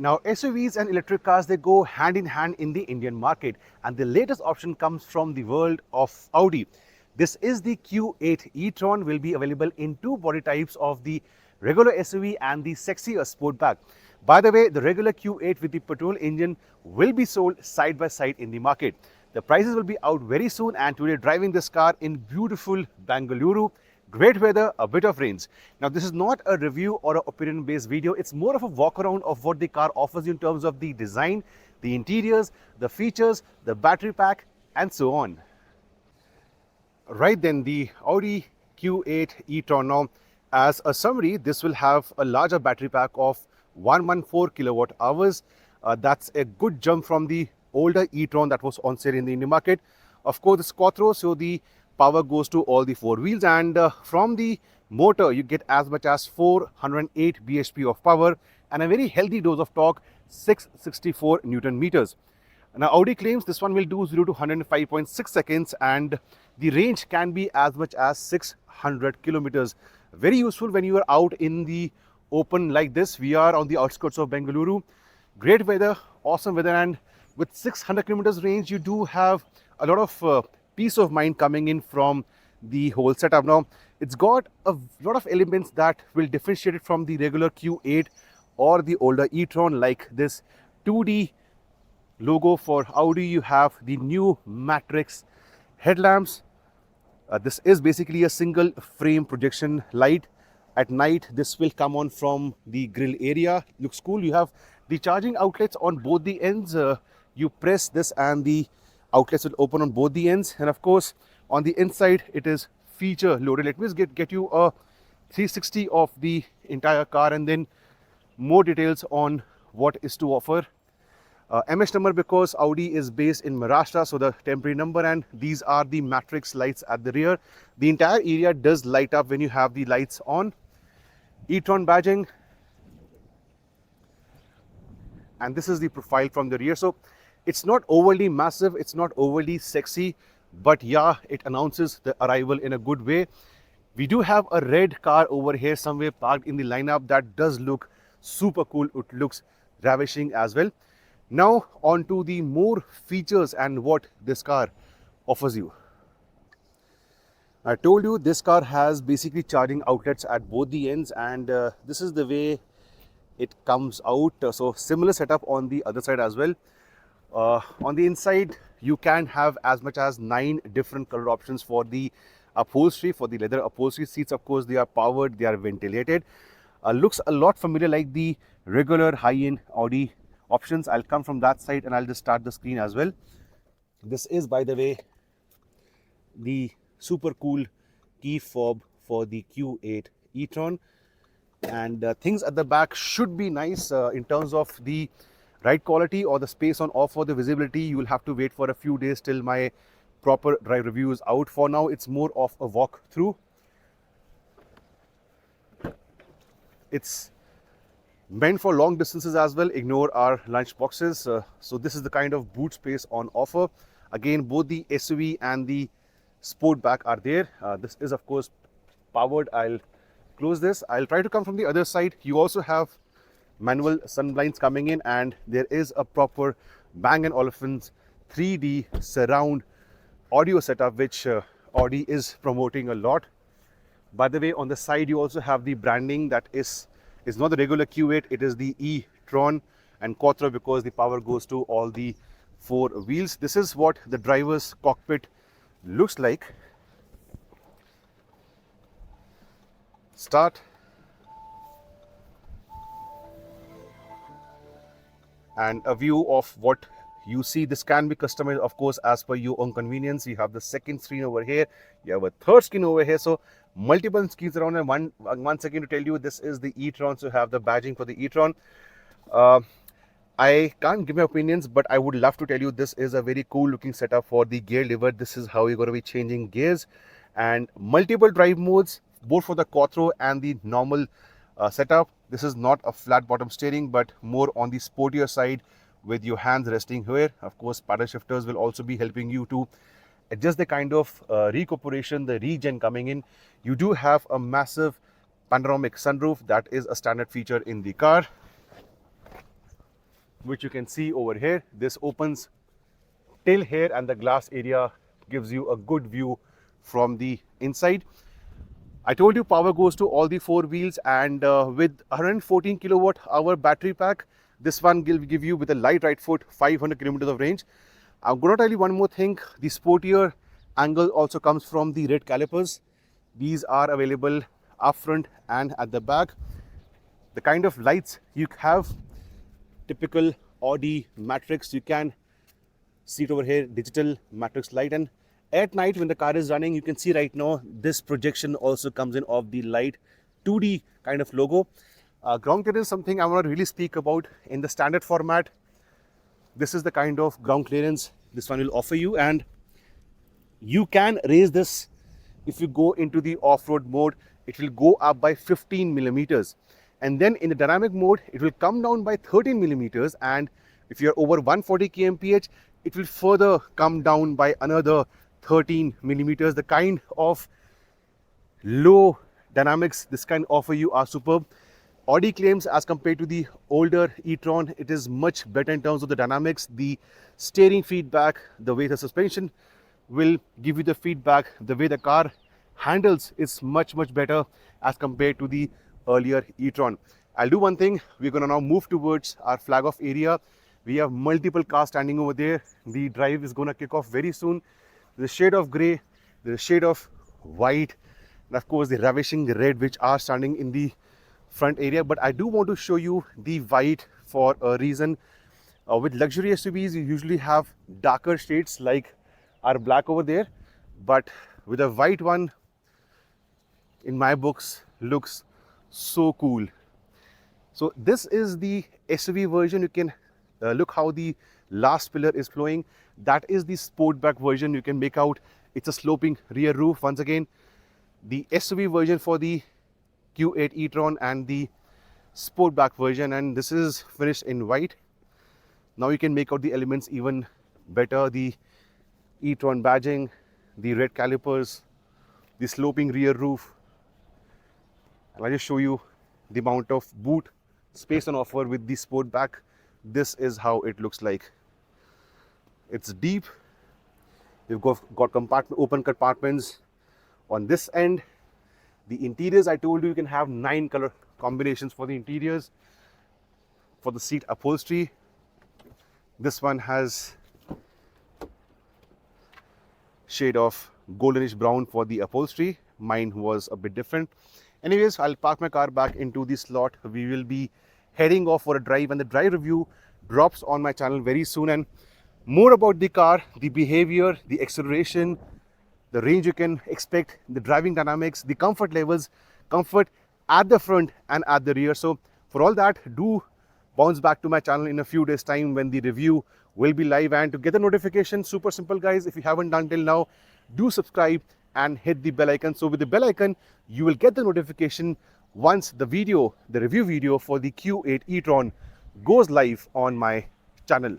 Now, SUVs and electric cars, they go hand in hand in the Indian market, and the latest option comes from the world of Audi. This is the Q8 e-tron, will be available in two body types of the regular SUV and the sexier Sportback. By the way, the regular Q8 with the petrol engine will be sold side by side in the market. The prices will be out very soon, and today driving this car in beautiful Bengaluru. Great weather, a bit of rains. Now, this is not a review or an opinion-based video. It's more of a walk around of what the car offers you in terms of the design, the interiors, the features, the battery pack, and so on. Right then, the Audi Q8 e-tron. Now, as a summary, this will have a larger battery pack of 114 kilowatt hours. That's a good jump from the older e-tron that was on sale in the Indian market. Of course, it's quattro, so the power goes to all the four wheels, and from the motor you get as much as 408 bhp of power and a very healthy dose of torque, 664 newton meters. Now, Audi claims this one will do 0 to 105.6 seconds, and the range can be as much as 600 kilometers. Very useful when you are out in the open like this. We are on the outskirts of Bengaluru. Great weather, awesome weather, and with 600 kilometers range, you do have a lot of peace of mind coming in from the whole setup. Now, it's got a lot of elements that will differentiate it from the regular Q8 or the older e-tron, like this 2D logo for Audi. You have the new Matrix headlamps. This is basically a single frame projection light. At night, this will come on from the grille area. Looks cool. You have the charging outlets on both the ends. You press this and the outlets will open on both the ends, and of course on the inside it is feature loaded. Let me just get you a 360 of the entire car and then more details on what is to offer. MS number, because Audi is based in Maharashtra, so the temporary number, and these are the Matrix lights at the rear. The entire area does light up when you have the lights on. e-tron badging, and this is the profile from the rear. So it's not overly massive, it's not overly sexy, but yeah, it announces the arrival in a good way. We do have a red car over here somewhere parked in the lineup that does look super cool. It looks ravishing as well. Now on to the more features and what this car offers you. I told you this car has basically charging outlets at both the ends, and this is the way it comes out. So similar setup on the other side as well. On the inside, you can have as much as 9 different color options for the upholstery. For the leather upholstery seats, of course, they are powered, they are ventilated. Looks a lot familiar like the regular high-end Audi options. I'll come from that side and I'll just start the screen as well. This is, by the way, the super cool key fob for the Q8 e-tron, and things at the back should be nice in terms of the ride quality or the space on offer. The visibility, you will have to wait for a few days till my proper drive review is out. For now, it's more of a walk through. It's meant for long distances as well. Ignore our lunch boxes. So this is the kind of boot space on offer. Again, both the SUV and the Sportback are there. This is of course powered. I'll close this. I'll try to come from the other side. You also have manual sun blinds coming in, and there is a proper Bang & Olufsen's 3D surround audio setup, which Audi is promoting a lot. By the way, on the side you also have the branding that is not the regular Q8, it is the e-tron and quattro, because the power goes to all the four wheels. This is what the driver's cockpit looks like. Start. And a view of what you see. This can be customized, of course, as per your own convenience. You have the second screen over here, you have a third screen over here, so multiple screens around. And once again to tell you, this is the e-tron, so you have the badging for the e-tron. I can't give my opinions, but I would love to tell you this is a very cool looking setup for the gear lever. This is how you're going to be changing gears, and multiple drive modes, both for the quattro and the normal setup. This is not a flat bottom steering, but more on the sportier side with your hands resting here. Of course, paddle shifters will also be helping you to adjust the kind of recuperation, the regen coming in. You do have a massive panoramic sunroof that is a standard feature in the car. which you can see over here. This opens till here and the glass area gives you a good view from the inside. I told you power goes to all the four wheels, and with 114 kilowatt hour battery pack, this one will give you with a light right foot 500 kilometers of range. I'm going to tell you one more thing. The sportier angle also comes from the red calipers. These are available up front and at the back. The kind of lights you have, typical Audi Matrix, you can see it over here, digital Matrix light. And at night when the car is running, you can see right now this projection also comes in of the light, 2D kind of logo. Ground clearance is something I want to really speak about. In the standard format, this is the kind of ground clearance this one will offer you, and you can raise this. If you go into the off-road mode, it will go up by 15 millimeters, and then in the dynamic mode it will come down by 13 millimeters, and if you're over 140 kmph, it will further come down by another 13 millimeters. The kind of low dynamics this can offer you are superb. Audi claims as compared to the older e-tron, it is much better in terms of the dynamics, the steering feedback, the way the suspension will give you the feedback, the way the car handles is much better as compared to the earlier e-tron. I'll do one thing. We're going to now move towards our flag off area. We have multiple cars standing over there. The drive is going to kick off very soon. There's a shade of grey, there's a shade of white, and of course the ravishing red, which are standing in the front area. But I do want to show you the white for a reason. With luxury SUVs, you usually have darker shades like our black over there, but with a white one, in my books, looks so cool. So this is the SUV version. You can look how the last pillar is flowing. That is the Sportback version. You can make out it's a sloping rear roof. Once again, the SUV version for the Q8 e-tron and the Sportback version, and this is finished in white. Now you can make out the elements even better. The e-tron badging, the red calipers, the sloping rear roof. And I'll just show you the amount of boot space on offer with the Sportback. This is how it looks like. It's deep. You've got open compartments on this end. The interiors, I told you can have 9 color combinations for the interiors. For the seat upholstery, this one has shade of goldenish brown for the upholstery. Mine was a bit different. Anyways, I'll park my car back into the slot. We will be heading off for a drive, and the drive review drops on my channel very soon. And more about the car, the behavior, the acceleration, the range you can expect, the driving dynamics, the comfort levels, comfort at the front and at the rear. So for all that, do bounce back to my channel in a few days time when the review will be live. And to get the notification, super simple guys, if you haven't done till now, do subscribe and hit the bell icon. So with the bell icon, you will get the notification once the review video for the Q8 e-tron goes live on my channel.